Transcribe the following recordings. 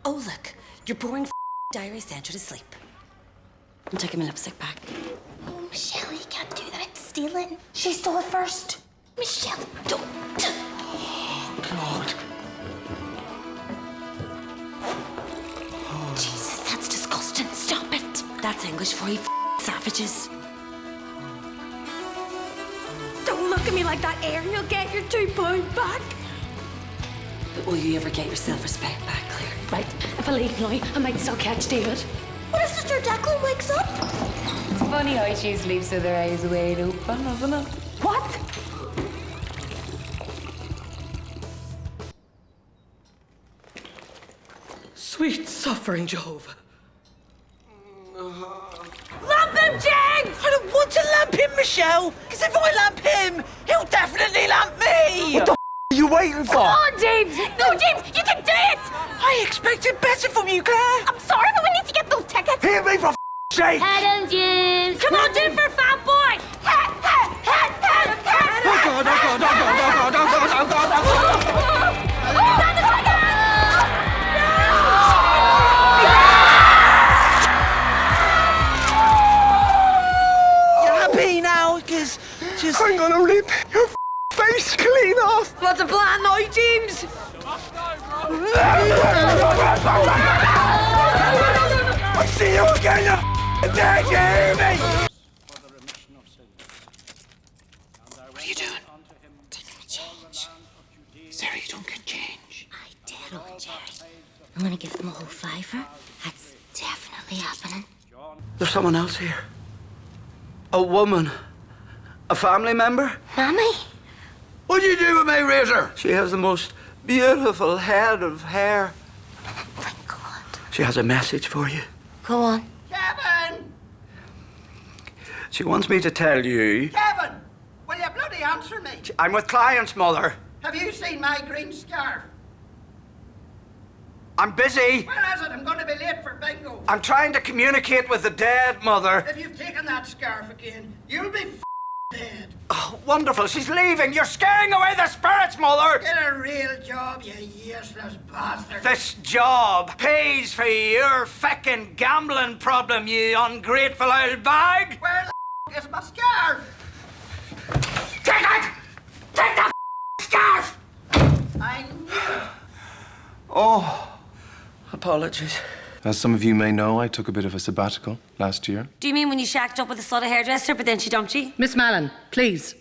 Oh, look. Your boring diary sent you to sleep. I'm taking my lipstick back. Oh, Michelle, you can't do that. It's stealing. She stole it first. Michelle, don't. God. Jesus, that's disgusting. Stop it. That's English for you savages. Don't look at me like that, Erin. You'll get your £2 back. But will you ever get your self-respect back, Claire? Right, if I leave now, I might still catch David. What if Mr. Declan wakes up? It's funny how she sleeps with her eyes wide open, isn't it? What? Sweet suffering Jehovah. Lamp him, James! I don't want to lamp him, Michelle. Because if I lamp him, he'll definitely lamp me. What the are you waiting for? Oh, James! No, James, you can do it! I expected better from you, Claire. I'm sorry, but we need to get those tickets. Hear me for sake! Head on, James. Come on, James, for Fat Boy. Head. Oh God, oh God, oh God, oh God, oh God, oh God, oh God. You're happy now, because just... I'm gonna rip your face clean off! What's the plan now, James? I see you again, you dead, you hear me? What are you doing? Taking a change. Sarah, you don't get change. I did, Uncle Jerry. I'm gonna give them a whole fiver. That's definitely happening. There's someone else here. A woman. A family member? Mommy? What do you do with my razor? She has the most beautiful head of hair. Thank God. She has a message for you. Go on. Kevin! She wants me to tell you. Kevin! Will you bloody answer me? I'm with clients, Mother. Have you seen my green scarf? I'm busy. Where is it? I'm going to be late for bingo. I'm trying to communicate with the dead, Mother. If you've taken that scarf again, you'll be dead. Oh, wonderful. She's leaving. You're scaring away the spirits, Mother. Get a real job, you useless bastard. This job pays for your feckin' gambling problem, you ungrateful old bag. Where the is my scarf? Take it! Take the scarf! I knew it. Oh, apologies. As some of you may know, I took a bit of a sabbatical last year. Do you mean when you shacked up with a sort of hairdresser, but then she dumped you? Miss Mallon, please.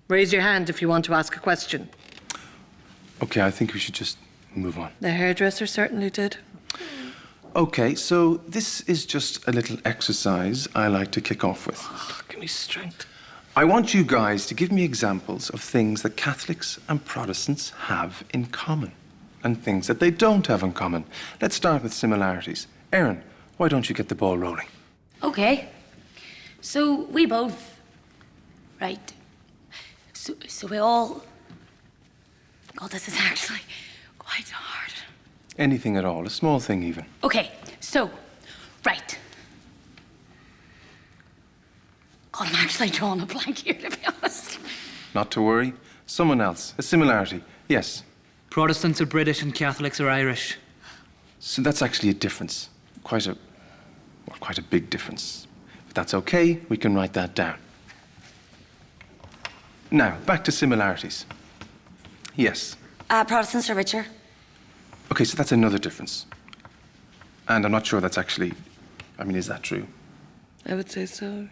Raise your hand if you want to ask a question. Okay, I think we should just move on. The hairdresser certainly did. Okay, so this is just a little exercise I like to kick off with. Give me strength. I want you guys to give me examples of things that Catholics and Protestants have in common and things that they don't have in common. Let's start with similarities. Erin, why don't you get the ball rolling? Okay. So we both. Right. So we all. God, this is actually quite hard. Anything at all, a small thing even. Okay, so, right. God, I'm actually drawing a blank here, to be honest. Not to worry. Someone else, a similarity. Yes. Protestants are British and Catholics are Irish. So that's actually a difference. Quite a big difference. If that's okay, we can write that down. Now, back to similarities. Yes. Protestants are richer. Okay, so that's another difference. And I'm not sure that's actually... I mean, is that true? I would say so.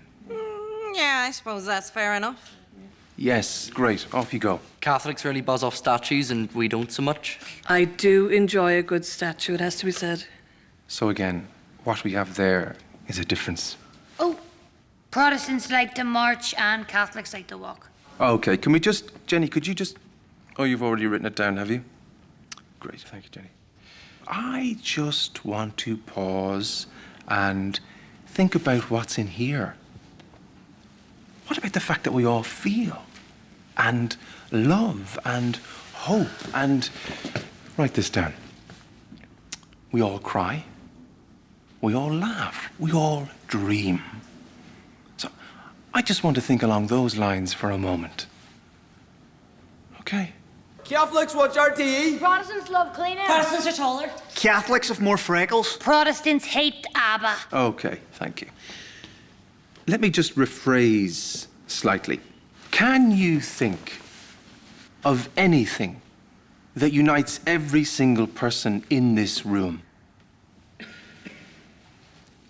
Yeah, I suppose that's fair enough. Yes, great. Off you go. Catholics really buzz off statues and we don't so much. I do enjoy a good statue, it has to be said. So again, what we have there is a difference. Oh, Protestants like to march and Catholics like to walk. Okay, can we just... Jenny, could you just... Oh, you've already written it down, have you? Great, thank you, Jenny. I just want to pause and think about what's in here. What about the fact that we all feel and love and hope and... Write this down. We all cry. We all laugh. We all dream. So I just want to think along those lines for a moment. Okay? Catholics watch RTE. Protestants love clean air. Protestants are taller. Catholics have more freckles. Protestants hate ABBA. Okay, thank you. Let me just rephrase slightly. Can you think of anything that unites every single person in this room?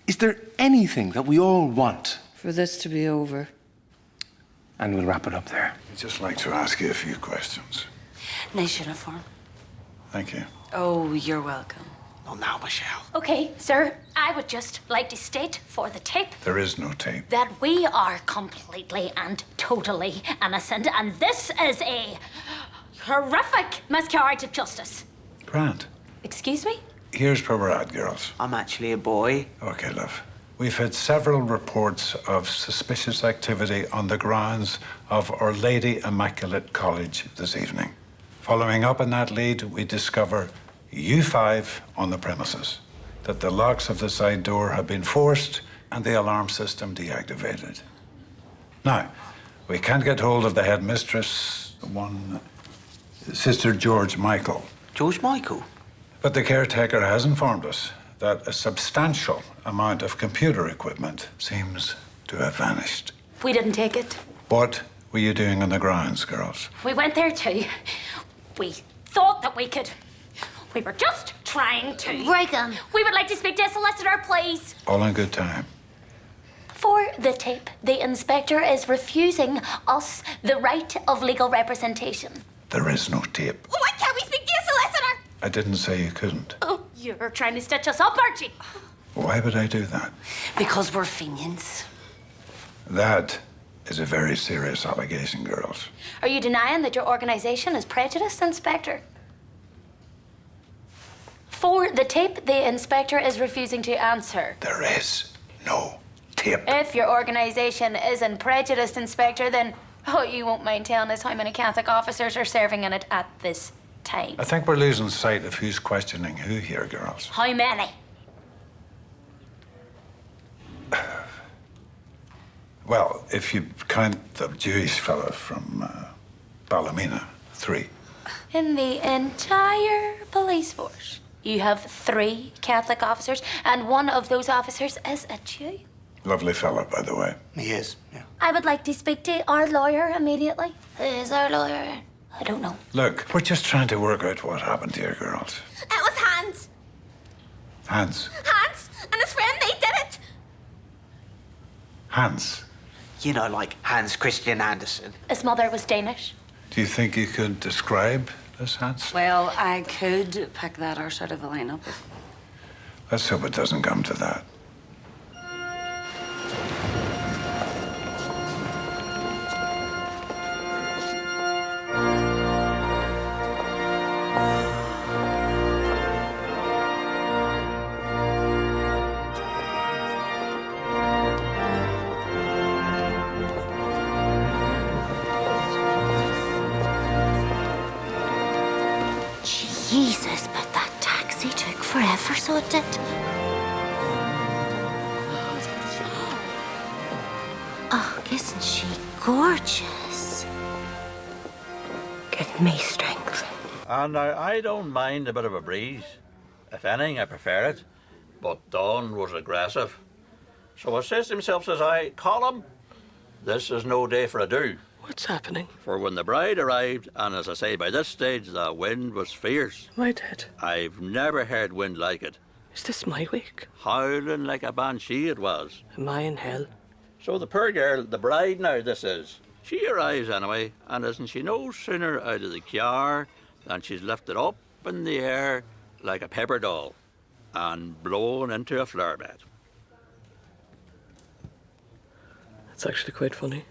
Is there anything that we all want? For this to be over. And we'll wrap it up there. I'd just like to ask you a few questions. Nice uniform. Thank you. Oh, you're welcome. Oh, now, Michelle. Okay, sir, I would just like to state for the tape There is no tape. that we are completely and totally innocent, and this is a horrific miscarriage of justice. Grant, Excuse me? here's where we're at, girls. I'm actually a boy. Okay, love. We've had several reports of suspicious activity on the grounds of Our Lady Immaculate College this evening. Following up on that lead, we discover you five on the premises, that the locks of the side door have been forced and the alarm system deactivated. Now, we can't get hold of the headmistress, one Sister George Michael, George Michael? but the caretaker has informed us that a substantial amount of computer equipment seems to have vanished. We didn't take it. What were you doing on the grounds, girls? We went there too. We thought that we could. We were just trying to. Break 'em. We would like to speak to a solicitor, please. All in good time. For the tape, the inspector is refusing us the right of legal representation. There is no tape. Why can't we speak to a solicitor? I didn't say you couldn't. Oh, you're trying to stitch us up, aren't you? Why would I do that? Because we're Fenians. That is a very serious allegation, girls. Are you denying that your organization is prejudiced, Inspector? For the tape, the inspector is refusing to answer. There is no tape. If your organization isn't prejudiced, Inspector, then you won't mind telling us how many Catholic officers are serving in it at this time. I think we're losing sight of who's questioning who here, girls. How many? Well, if you count the Jewish fella from Ballymena, 3. In the entire police force, you have 3 Catholic officers, and one of those officers is a Jew. Lovely fella, by the way. He is, yeah. I would like to speak to our lawyer immediately. Who is our lawyer? I don't know. Look, we're just trying to work out what happened here, girls. It was Hans. Hans. Hans and his friend, they did it. Hans. You know, like Hans Christian Andersen. His mother was Danish. Do you think you could describe this Hans? Well, I could pick that out of the lineup. Let's hope it doesn't come to that. Jesus, but that taxi took forever, so it did. Oh, isn't she gorgeous? Give me strength. And now, I don't mind a bit of a breeze. If anything, I prefer it. But Don was aggressive. So I says to himself, says I, Colin, this is no day for a do. What's happening? For when the bride arrived, and as I say, by this stage, the wind was fierce. Am I dead? I've never heard wind like it. Is this my week? Howling like a banshee it was. Am I in hell? So the poor girl, the bride now this is, she arrives anyway, and isn't she no sooner out of the car than she's lifted up in the air like a paper doll and blown into a flower bed. It's actually quite funny.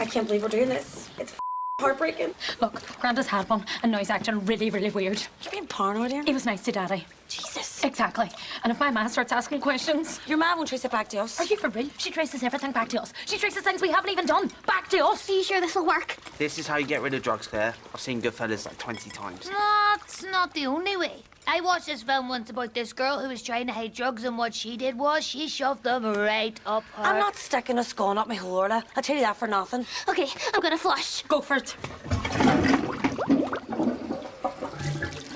I can't believe we're doing this. It's heartbreaking. Look, Grant has had one, and now he's acting really, really weird. You're being paranoid here. He was nice to Daddy. Jesus. Exactly. And if my ma starts asking questions... Your ma won't trace it back to us. Are you for real? She traces everything back to us. She traces things we haven't even done back to us. Are you sure this will work? This is how you get rid of drugs, Claire. I've seen Goodfellas like 20 times. That's not the only way. I watched this film once about this girl who was trying to hide drugs, and what she did was she shoved them right up her. I'm not sticking a scone up my hole, Orla. I'll tell you that for nothing. Okay, I'm gonna flush. Go for it.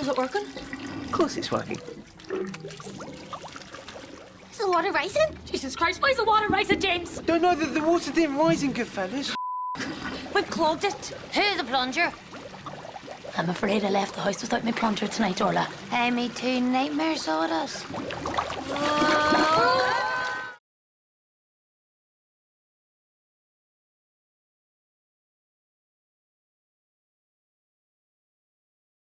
Is it working? Of course it's working. Is the water rising? Jesus Christ, why is the water rising, James? Don't know that the water didn't rise in Goodfellas. We've clogged it. Who's the plunger? I'm afraid I left the house without my plunger tonight, Orla. Hey, me too. Nightmare sawdust. Oh,